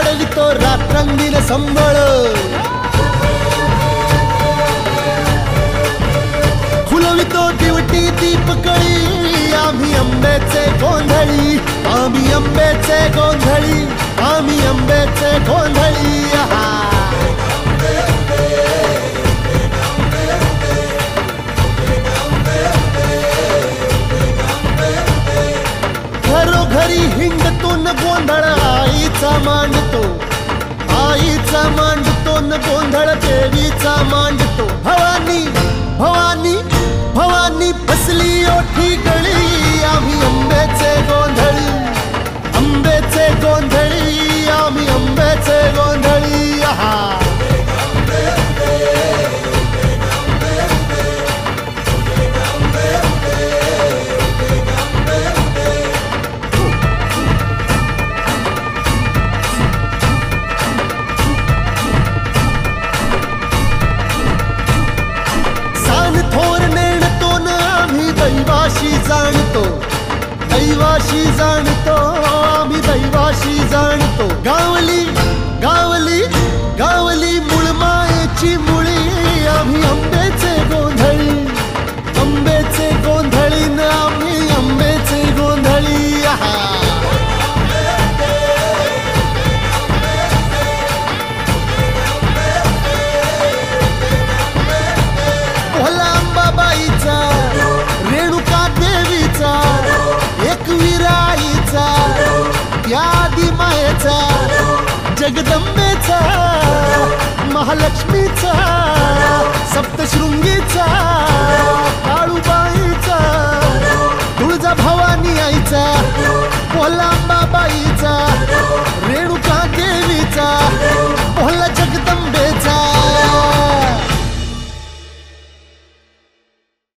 वाढवितो रात्रंदिन संबळ फुलवितो दिवटी दीपकळी आम्ही आंब्याचे गोंधळी आम्ही आंब्याचे गोंधळी आम्ही आंब्याचे गोंधळी घरोघरी हिंडतो न गोंधळ आईचा मांडतो न गोंधळ देवीचा मांडतो भवानी भवानी भवानी बसली ओठी गळी आम्ही आंब्याचे गोंधळी आम्ही आंब्याचे गोंधळी आम्ही दैवाशी जाणतो गावली गावली गावली मुळमायेची मुळी आम्ही आंब्याचे गोंधळी न आम्ही आंब्याचे गोंधळी भोला अंबाबाईचा रेणुका देवीचा एकविराईचा त्या आदिमायेचा जगदंबेचा